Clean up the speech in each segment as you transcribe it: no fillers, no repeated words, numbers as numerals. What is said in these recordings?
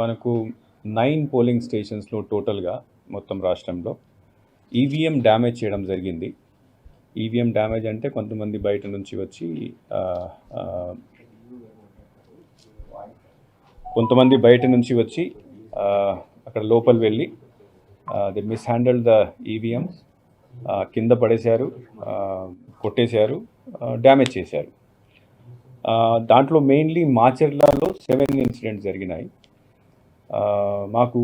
మనకు 9 పోలింగ్ స్టేషన్స్లో టోటల్గా మొత్తం రాష్ట్రంలో ఈవీఎం డ్యామేజ్ చేయడం జరిగింది. ఈవీఎం డ్యామేజ్ అంటే కొంతమంది బయట నుంచి వచ్చి అక్కడ లోపల వెళ్ళి ది మిస్హ్యాండిల్డ్ ద ఈవీఎంస్, కింద పడేశారు, కొట్టేశారు, డ్యామేజ్ చేశారు. దాంట్లో మెయిన్లీ మాచర్లలో 7 ఇన్సిడెంట్స్ జరిగినాయి. మాకు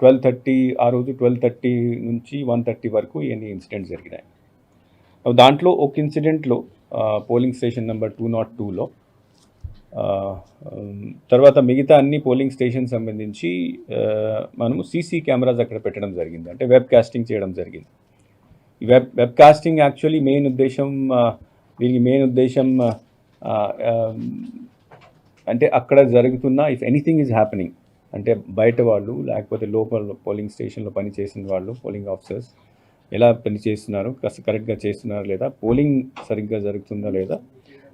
12:30 ఆ రోజు 12:30 నుంచి 1:30 వరకు ఎన్ని ఇన్సిడెంట్స్ జరిగినాయి. దాంట్లో ఒక ఇన్సిడెంట్లో పోలింగ్ స్టేషన్ నెంబర్ 202లో, తర్వాత మిగతా అన్ని పోలింగ్ స్టేషన్ సంబంధించి మనము సీసీ కెమెరాస్ అక్కడ పెట్టడం జరిగింది, అంటే వెబ్ కాస్టింగ్ చేయడం జరిగింది. ఈ వెబ్ కాస్టింగ్ యాక్చువల్లీ దీనికి మెయిన్ ఉద్దేశం అంటే అక్కడ జరుగుతున్న ఇఫ్ ఎనీథింగ్ ఈజ్ హ్యాపెనింగ్, అంటే బయట వాళ్ళు లేకపోతే లోపల పోలింగ్ స్టేషన్లో పనిచేసిన వాళ్ళు, పోలింగ్ ఆఫీసర్స్ ఎలా పనిచేస్తున్నారు, కరెక్ట్గా చేస్తున్నారు లేదా, పోలింగ్ సరిగ్గా జరుగుతుందా లేదా,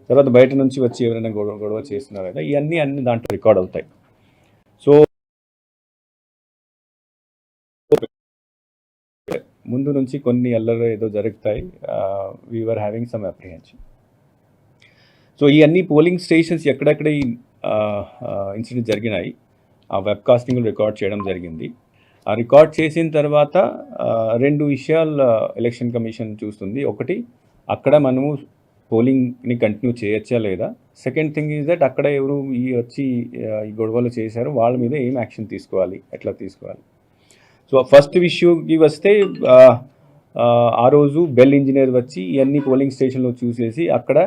తర్వాత బయట నుంచి వచ్చి ఎవరైనా గొడవ చేస్తున్నారా లేదా, ఇవన్నీ దాంట్లో రికార్డ్ అవుతాయి. సో ముందు నుంచి కొన్ని అల్లరి ఏదో జరుగుతాయి, we're having some apprehension. So ఈ అన్ని పోలింగ్ స్టేషన్స్ ఎక్కడెక్కడ ఈ ఇన్సిడెంట్ జరిగినాయి ఆ వెబ్ కాస్టింగ్లో రికార్డ్ చేయడం జరిగింది. ఆ రికార్డ్ చేసిన తర్వాత 2 విషయాలు ఎలక్షన్ కమిషన్ చూస్తుంది. ఒకటి, అక్కడ మనము పోలింగ్ని కంటిన్యూ చేయొచ్చా లేదా. సెకండ్ థింగ్ ఈజ్ దట్ అక్కడ ఎవరు వచ్చి ఈ గొడవలు చేశారు వాళ్ళ మీద ఏం యాక్షన్ తీసుకోవాలి, ఎట్లా తీసుకోవాలి. సో ఫస్ట్ ఇష్యూకి వస్తే ఆ రోజు బెల్ ఇంజనీర్ వచ్చి ఇవన్నీ పోలింగ్ స్టేషన్లో చూసేసి అక్కడ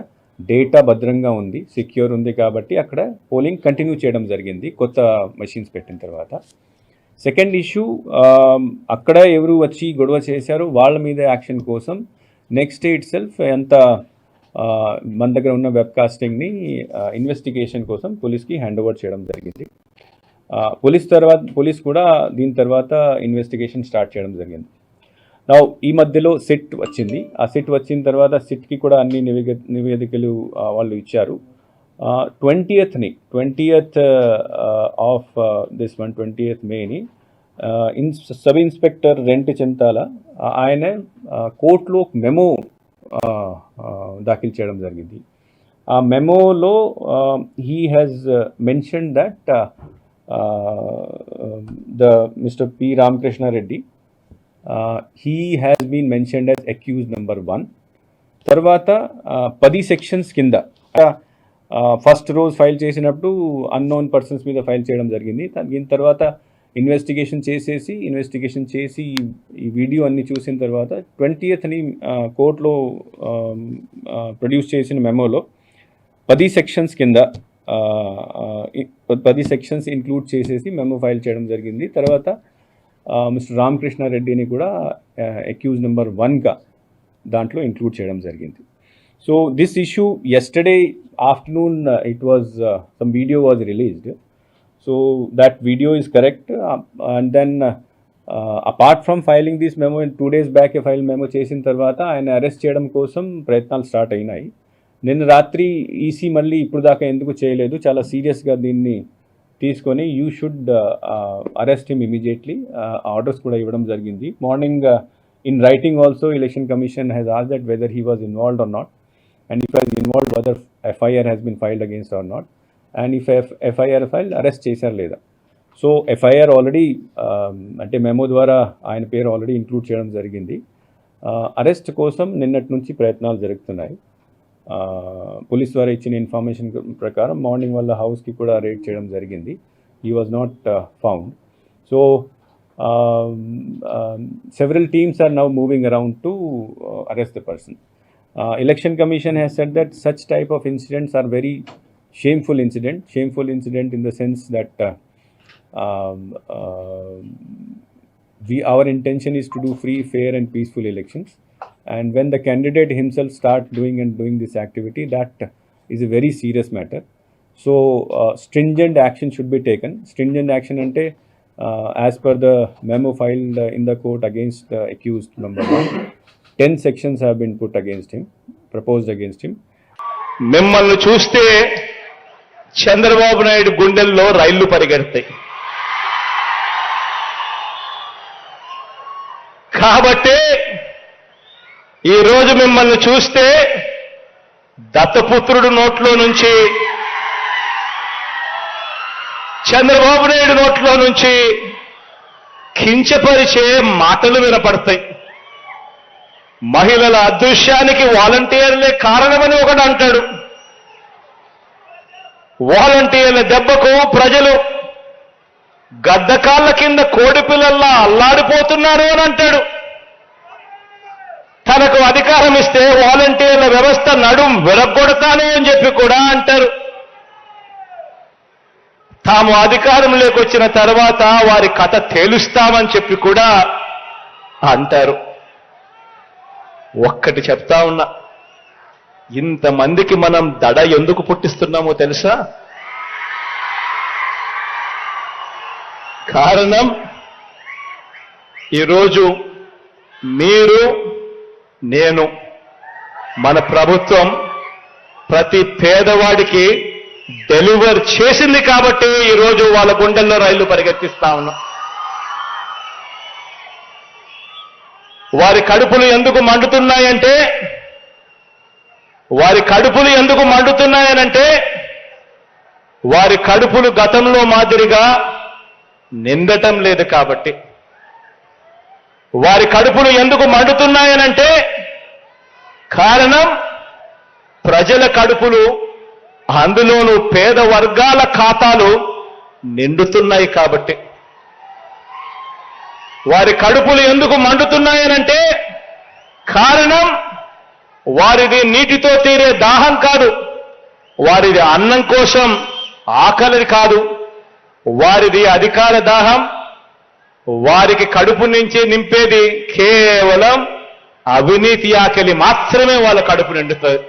డేటా భద్రంగా ఉంది, సెక్యూర్ ఉంది కాబట్టి అక్కడ పోలింగ్ కంటిన్యూ చేయడం జరిగింది కొత్త మెషిన్స్ పెట్టిన తర్వాత. సెకండ్ ఇష్యూ, అక్కడ ఎవరు వచ్చి గొడవ చేశారో వాళ్ళ మీద యాక్షన్ కోసం నెక్స్ట్ డే ఇట్ సెల్ఫ్ మన దగ్గర ఉన్న వెబ్ కాస్టింగ్ని ఇన్వెస్టిగేషన్ కోసం పోలీస్కి హ్యాండ్ ఓవర్ చేయడం జరిగింది. పోలీస్ కూడా దీని తర్వాత ఇన్వెస్టిగేషన్ స్టార్ట్ చేయడం జరిగింది. ఈ మధ్యలో సిట్ వచ్చింది. ఆ సిట్ వచ్చిన తర్వాత సిట్కి కూడా అన్ని నివేదికలు వాళ్ళు ఇచ్చారు. 20th ఆఫ్ దిస్ 20th మేని సబ్ ఇన్స్పెక్టర్ రెంట్ చింతాల ఆయన కోర్టులో మెమో దాఖలు చేయడం జరిగింది. ఆ మెమోలో he has mention that mister P Ramakrishna Reddy he has been mentioned as accused number 1. తర్వాత 10 సెక్షన్స్ కింద ఫస్ట్ రోజు ఫైల్ చేసినప్పుడు అన్నోన్ పర్సన్స్ మీద ఫైల్ చేయడం జరిగింది. దీని తర్వాత ఇన్వెస్టిగేషన్ చేసి ఈ వీడియో అన్ని చూసిన తర్వాత 20th కోర్టులో ప్రొడ్యూస్ చేసిన మెమోలో 10 సెక్షన్స్ కింద 10 సెక్షన్స్ ఇంక్లూడ్ చేసేసి మెమో ఫైల్ చేయడం జరిగింది. తర్వాత మిస్టర్ రామకృష్ణారెడ్డిని కూడా అక్యూజ్ నెంబర్ 1గా దాంట్లో ఇంక్లూడ్ చేయడం జరిగింది. So this issue yesterday afternoon some video was released. So that video is correct, and then apart from filing this memo, 2 days back a file memo చేసిన తర్వాత ఆయన అరెస్ట్ చేయడం కోసం ప్రయత్నాలు స్టార్ట్ అయినాయి. నిన్న రాత్రి ఈసీ మళ్ళీ ఇప్పుడు దాకా ఎందుకు చేయలేదు, చాలా సీరియస్గా దీన్ని తీసుకొని you should arrest him immediately orders కూడా ఇవ్వడం జరిగింది. Morning in writing also election commission has asked that whether he was involved or not, and if was involved whether FIR has been filed against or not, and if FIR file arrest చేశారు లేదా. So FIR already అంటే memo ద్వారా ఆయన పేరు already include చేయడం జరిగింది. Arrest కోసం నిన్నటి నుంచి ప్రయత్నాలు జరుగుతున్నాయి. పోలీస్ ద్వారా ఇచ్చిన ఇన్ఫర్మేషన్ ప్రకారం మార్నింగ్ వాళ్ళ హౌస్కి కూడా రేడ్ చేయడం జరిగింది. He was not found. So several teams are now moving around to arrest the person. Election Commission has said that such type of incidents are very shameful incident in the sense that our intention is to do free, fair and peaceful elections. And when the candidate himself start doing this activity, that is a very serious matter. So stringent action should be taken. Stringent action ante as per the memo filed in the court against the accused number 1, 10 sections have been proposed against him. మిమ్మల్ని చూస్తే చంద్రబాబు నాయుడు గుండెల్లో రైళ్లు పరిగెడతాయి. కాబట్టి ఈరోజు మిమ్మల్ని చూస్తే దత్తపుత్రుడు నోట్లో నుంచి, చంద్రబాబు నాయుడు నోట్లో నుంచి కించపరిచే మాటలు వినపడతాయి. మహిళల అదృశ్యానికి వాలంటీర్లే కారణమని ఒకడు అంటాడు. వాలంటీర్ల దెబ్బకు ప్రజలు గద్దకాళ్ళ కింద కోడిపిల్లల్లా అల్లాడిపోతున్నారు అని అంటాడు. తనకు అధికారం ఇస్తే వాలంటీర్ల వ్యవస్థ నడుం విరగొడతాను అని చెప్పి కూడా అంటారు. తాము అధికారంలోకి వచ్చిన తర్వాత వారి కథ తేలుస్తామని చెప్పి కూడా అంటారు. ఒక్కటి చెప్తా ఉన్నా, ఇంతమందికి మనం దడ ఎందుకు పుట్టిస్తున్నామో తెలుసా? కారణం, ఈరోజు మీరు, నేను, మన ప్రభుత్వం ప్రతి పేదవాడికి డెలివర్ చేసింది కాబట్టి ఈరోజు వాళ్ళ గుండెల్లో రైళ్లు పరిగెత్తిస్తా ఉన్నాం. వారి కడుపులు ఎందుకు మండుతున్నాయంటే వారి కడుపులు గతంలో మాదిరిగా నిందటం లేదు కాబట్టి. వారి కడుపులు ఎందుకు మండుతున్నాయనంటే కారణం, ప్రజల కడుపులు, అందులోనూ పేద వర్గాల ఖాతాలు నిండుతున్నాయి కాబట్టి. వారి కడుపులు ఎందుకు మండుతున్నాయనంటే కారణం, వారిది నీటితో తీరే దాహం కాదు, వారిది అన్నం కోసం ఆకలి కాదు, వారిది అధికార దాహం. వారికి కడుపు నుంచి నింపేది కేవలం అవినీతి ఆకలి మాత్రమే వాళ్ళ కడుపు నిండుతుంది.